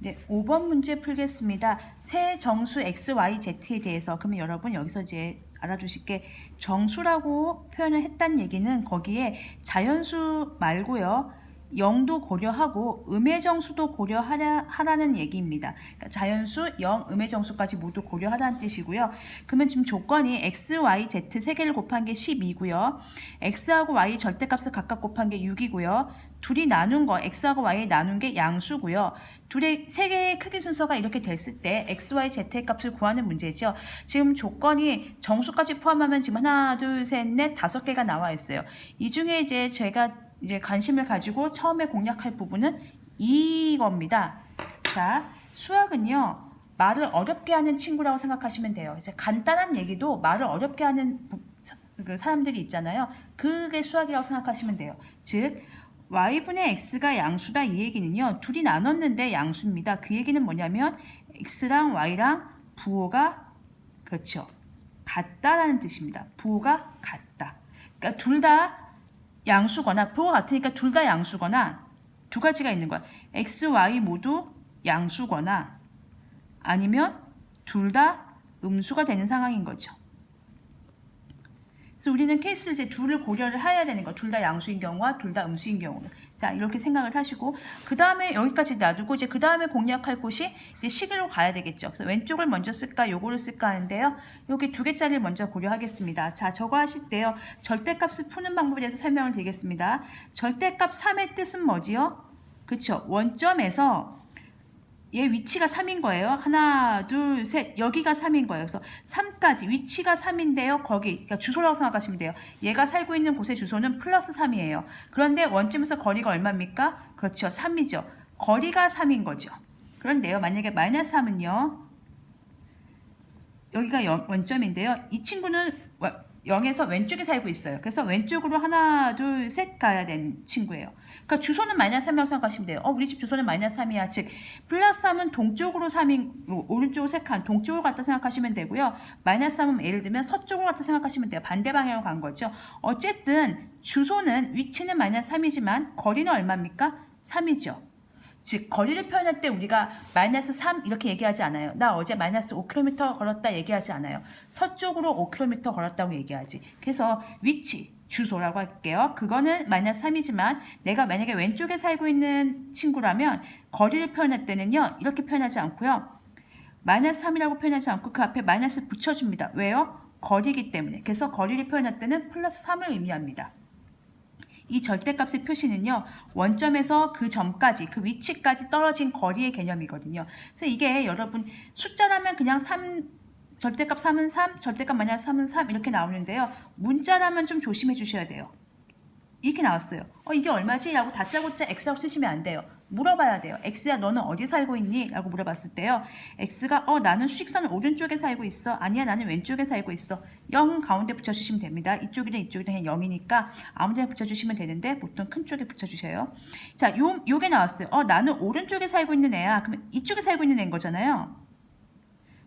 네, 5번 문제 풀겠습니다. 새 정수 x, y, z에 대해서 그러면 여러분 여기서 이제 알아두실 게 정수라고 표현을 했다는 얘기는 거기에 자연수 말고요. 0도 고려하고 음의 정수도 고려하라는 얘기입니다. 그러니까 자연수, 0, 음의 정수까지 모두 고려하라는 뜻이고요. 그러면 지금 조건이 x, y, z 세 개를 곱한 게 10이고요. x하고 y 절대값을 각각 곱한 게 6이고요. 둘이 나눈 거, x하고 y 나눈 게 양수고요. 둘의 세 개의 크기 순서가 이렇게 됐을 때 x, y, z의 값을 구하는 문제죠. 지금 조건이 정수까지 포함하면 지금 하나, 둘, 셋, 넷, 5개가 나와 있어요. 이 중에 이제 제가 관심을 가지고 처음에 공략할 부분은 이겁니다. 자, 수학은요. 말을 어렵게 하는 친구라고 생각하시면 돼요. 이제 간단한 얘기도 말을 어렵게 하는 사람들이 있잖아요. 그게 수학이라고 생각하시면 돼요. 즉 y분의 x가 양수다 이 얘기는요. 둘이 나눴는데 양수입니다. 그 얘기는 뭐냐면 x랑 y랑 부호가 그렇죠. 같다라는 뜻입니다. 부호가 같다. 그러니까 둘 다 양수거나 부호가 같으니까 둘 다 양수거나 두 가지가 있는 거야. x, y 모두 양수거나 아니면 둘 다 음수가 되는 상황인 거죠. 그래서 우리는 케이스를 이제 둘을 고려를 해야 되는 거. 둘 다 양수인 경우와 둘 다 음수인 경우는. 자, 이렇게 생각을 하시고 그 다음에 여기까지 놔두고 이제 그 다음에 공략할 곳이 이제 식으로 가야 되겠죠. 그래서 왼쪽을 먼저 쓸까 요거를 쓸까 하는데요. 여기 두 개짜리를 먼저 고려하겠습니다. 자, 저거 하실 때요. 절대값을 푸는 방법에 대해서 설명을 드리겠습니다. 절대값 3의 뜻은 뭐지요? 그렇죠. 원점에서 얘 위치가 3인 거예요. 하나, 둘, 셋. 여기가 3인 거예요. 그래서 3까지 위치가 3인데요. 거기 그러니까 주소라고 생각하시면 돼요. 얘가 살고 있는 곳의 주소는 플러스 3이에요. 그런데 원점에서 거리가 얼마입니까? 그렇죠. 3이죠. 거리가 3인 거죠. 그런데요. 만약에 마이너스 3은요. 여기가 원점인데요. 이 친구는 0에서 왼쪽에 살고 있어요. 그래서 왼쪽으로 하나, 둘, 셋 가야 되는 친구예요. 그러니까 주소는 마이너스 3이라고 생각하시면 돼요. 우리 집 주소는 마이너스 3이야. 즉 플러스 3은 동쪽으로 3인, 오른쪽으로 3칸, 동쪽으로 갔다 생각하시면 되고요. 마이너스 3은 예를 들면 서쪽으로 갔다 생각하시면 돼요. 반대 방향으로 간 거죠. 어쨌든 주소는 위치는 마이너스 3이지만 거리는 얼마입니까? 3이죠. 즉 거리를 표현할 때 우리가 마이너스 3 이렇게 얘기하지 않아요. 나 어제 마이너스 5km 걸었다 얘기하지 않아요. 서쪽으로 5km 걸었다고 얘기하지. 그래서 위치, 주소라고 할게요. 그거는 마이너스 3이지만 내가 만약에 왼쪽에 살고 있는 친구라면 거리를 표현할 때는요. 이렇게 표현하지 않고요. 마이너스 3이라고 표현하지 않고 그 앞에 마이너스 붙여줍니다. 왜요? 거리이기 때문에. 그래서 거리를 표현할 때는 플러스 3을 의미합니다. 이 절대값의 표시는요. 원점에서 그 점까지 그 위치까지 떨어진 거리의 개념이거든요. 그래서 이게 여러분 숫자라면 그냥 3 절대값 3은 3, 절대값 마이너스 3은 3 이렇게 나오는데요. 문자라면 좀 조심해 주셔야 돼요. 이렇게 나왔어요. 이게 얼마지? 라고 다짜고짜 x라고 쓰시면 안 돼요. 물어봐야 돼요. x야 너는 어디 살고 있니? 라고 물어봤을 때요. x가 나는 수직선 오른쪽에 살고 있어. 아니야 나는 왼쪽에 살고 있어. 0은 가운데 붙여주시면 됩니다. 이쪽이든 이쪽이든 그냥 0이니까 아무데나 붙여주시면 되는데 보통 큰 쪽에 붙여주셔요. 자, 요게 나왔어요. 나는 오른쪽에 살고 있는 애야. 그러면 이쪽에 살고 있는 애인 거잖아요.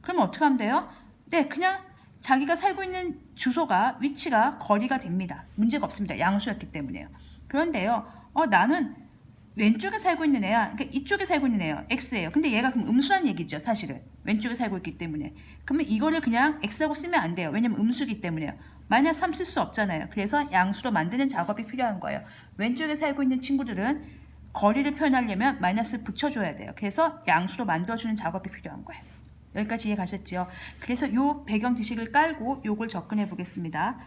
그러면 어떻게 하면 돼요? 네, 그냥 자기가 살고 있는 주소가 위치가 거리가 됩니다. 문제가 없습니다. 양수였기 때문에요. 그런데요. 나는 왼쪽에 살고 있는 애야. 그러니까 이쪽에 살고 있는 애예요. X예요. 근데 얘가 그럼 음수란 얘기죠. 사실은. 왼쪽에 살고 있기 때문에. 그러면 이거를 그냥 X라고 쓰면 안 돼요. 왜냐면 음수기 때문에요. 마이너스 3 쓸 수 없잖아요. 그래서 양수로 만드는 작업이 필요한 거예요. 왼쪽에 살고 있는 친구들은 거리를 표현하려면 마이너스 붙여줘야 돼요. 그래서 양수로 만들어주는 작업이 필요한 거예요. 여기까지 이해 가셨죠? 그래서 요 배경 지식을 깔고 요걸 접근해 보겠습니다.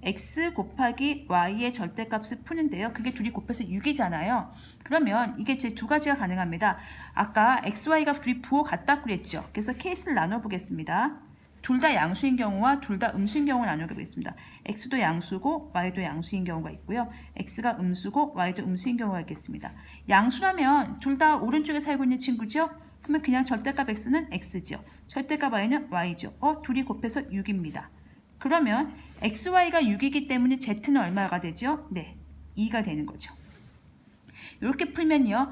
x 곱하기 y의 절대값을 푸는데요. 그게 둘이 곱해서 6이잖아요. 그러면 이게 제 두 가지가 가능합니다. 아까 x, y가 둘이 부호 같다고 그랬죠. 그래서 케이스를 나눠보겠습니다. 둘 다 양수인 경우와 둘 다 음수인 경우를 나눠보겠습니다. x도 양수고 y도 양수인 경우가 있고요. x가 음수고 y도 음수인 경우가 있겠습니다. 양수라면 둘 다 오른쪽에 살고 있는 친구죠. 그러면 그냥 절대값 x는 x죠. 절대값 y는 y죠. 둘이 곱해서 6입니다. 그러면 xy가 6이기 때문에 z는 얼마가 되죠? 네, 2가 되는 거죠. 이렇게 풀면요.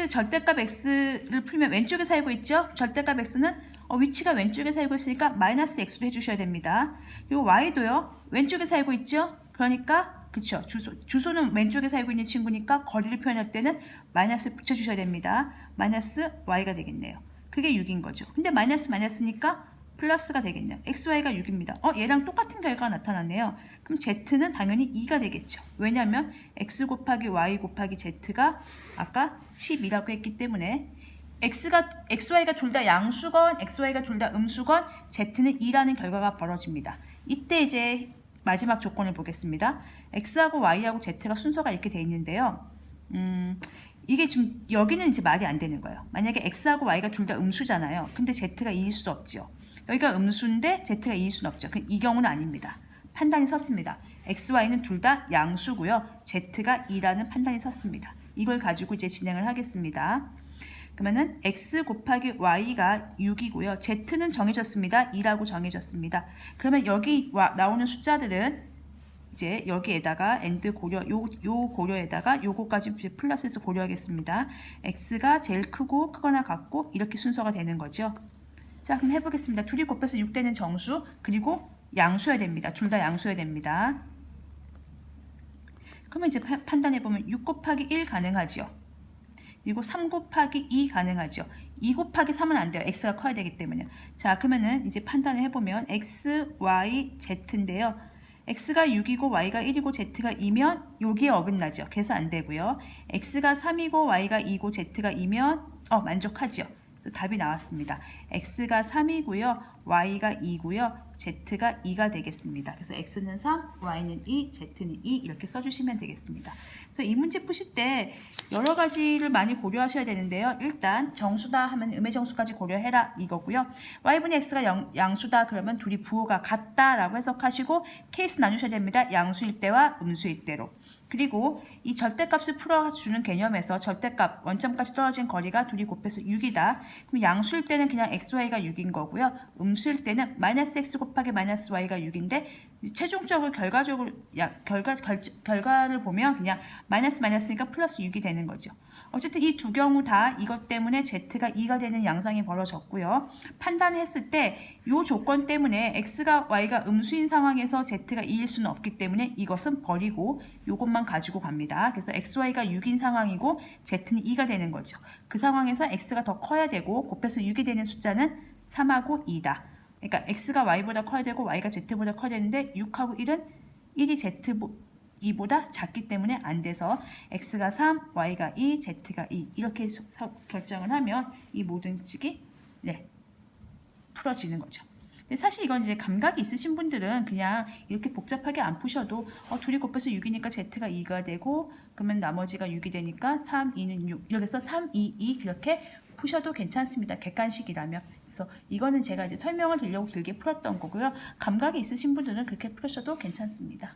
절대값 x를 풀면 왼쪽에 살고 있죠? 절대값 x는 위치가 왼쪽에 살고 있으니까 마이너스 x로 해주셔야 됩니다. 그리고 y도요. 왼쪽에 살고 있죠? 그러니까 그렇죠. 주소는 왼쪽에 살고 있는 친구니까 거리를 표현할 때는 마이너스 붙여주셔야 됩니다. 마이너스 y가 되겠네요. 그게 6인 거죠. 근데 마이너스니까 플러스가 되겠네요. xy가 6입니다. 얘랑 똑같은 결과가 나타났네요. 그럼 z는 당연히 2가 되겠죠. 왜냐하면 x 곱하기 y 곱하기 z가 아까 10이라고 했기 때문에 xy가 둘 다 양수건 xy가 둘 다 음수건 z는 2라는 결과가 벌어집니다. 이때 이제 마지막 조건을 보겠습니다. x하고 y하고 z가 순서가 이렇게 돼 있는데요. 이게 지금 여기는 이제 말이 안 되는 거예요. 만약에 x하고 y가 둘 다 음수잖아요. 근데 z가 2일 수 없죠. 여기가 음수인데 z가 2일 수는 없죠. 이 경우는 아닙니다. 판단이 섰습니다. x, y는 둘 다 양수고요. z가 2라는 판단이 섰습니다. 이걸 가지고 이제 진행을 하겠습니다. 그러면은 x 곱하기 y가 6이고요. z는 정해졌습니다. 2라고 정해졌습니다. 그러면 여기 나오는 숫자들은 이제 여기에다가 and 고려, 요 고려에다가 요거까지 플러스해서 고려하겠습니다. x가 제일 크거나 같고 이렇게 순서가 되는 거죠. 자, 그럼 해보겠습니다. 둘이 곱해서 6되는 정수, 그리고 양수여야 됩니다. 둘 다 양수여야 됩니다. 그러면 이제 판단해보면 6 곱하기 1 가능하죠. 그리고 3 곱하기 2 가능하죠. 2 곱하기 3은 안 돼요. x가 커야 되기 때문에. 자, 그러면은 이제 판단을 해보면 x, y, z인데요. x가 6이고 y가 1이고 z가 2면 여기에 어긋나죠. 그래서 안 되고요. x가 3이고 y가 2고 z가 2면 만족하죠. 답이 나왔습니다. x가 3이고요. y가 2고요. z가 2가 되겠습니다. 그래서 x는 3, y는 2, z는 2 이렇게 써주시면 되겠습니다. 그래서 이 문제 푸실 때 여러 가지를 많이 고려하셔야 되는데요. 일단 정수다 하면 음의 정수까지 고려해라 이거고요. y분의 x가 양수다 그러면 둘이 부호가 같다라고 해석하시고 케이스 나누셔야 됩니다. 양수일 때와 음수일 때로. 그리고 이 절대값을 풀어주는 개념에서 절대값 원점까지 떨어진 거리가 둘이 곱해서 6이다. 그럼 양수일 때는 그냥 xy가 6인 거고요. 음수일 때는 마이너스 x 곱하기 마이너스 y가 6인데 최종적으로 결과를 보면 그냥 마이너스니까 플러스 6이 되는 거죠. 어쨌든 이 두 경우 다 이것 때문에 z가 2가 되는 양상이 벌어졌고요. 판단을 했을 때 이 조건 때문에 x가 y가 음수인 상황에서 z가 2일 수는 없기 때문에 이것은 버리고 이것만 가지고 갑니다. 그래서 xy가 6인 상황이고 z는 2가 되는 거죠. 그 상황에서 x가 더 커야 되고 곱해서 6이 되는 숫자는 3하고 2다. 그러니까 x가 y보다 커야 되고 y가 z보다 커야 되는데 6하고 1은 1이 z2보다 작기 때문에 안 돼서 x가 3, y가 2, z가 2 이렇게 결정을 하면 이 모든 식이 풀어지는 거죠. 근데 사실 이건 이제 감각이 있으신 분들은 그냥 이렇게 복잡하게 안 푸셔도 둘이 곱해서 6이니까 z가 2가 되고 그러면 나머지가 6이 되니까 3, 2는 6 이렇게 해서 3, 2, 2 그렇게 푸셔도 괜찮습니다. 객관식이라면. 그래서 이거는 제가 이제 설명을 드리려고 길게 풀었던 거고요. 감각이 있으신 분들은 그렇게 풀으셔도 괜찮습니다.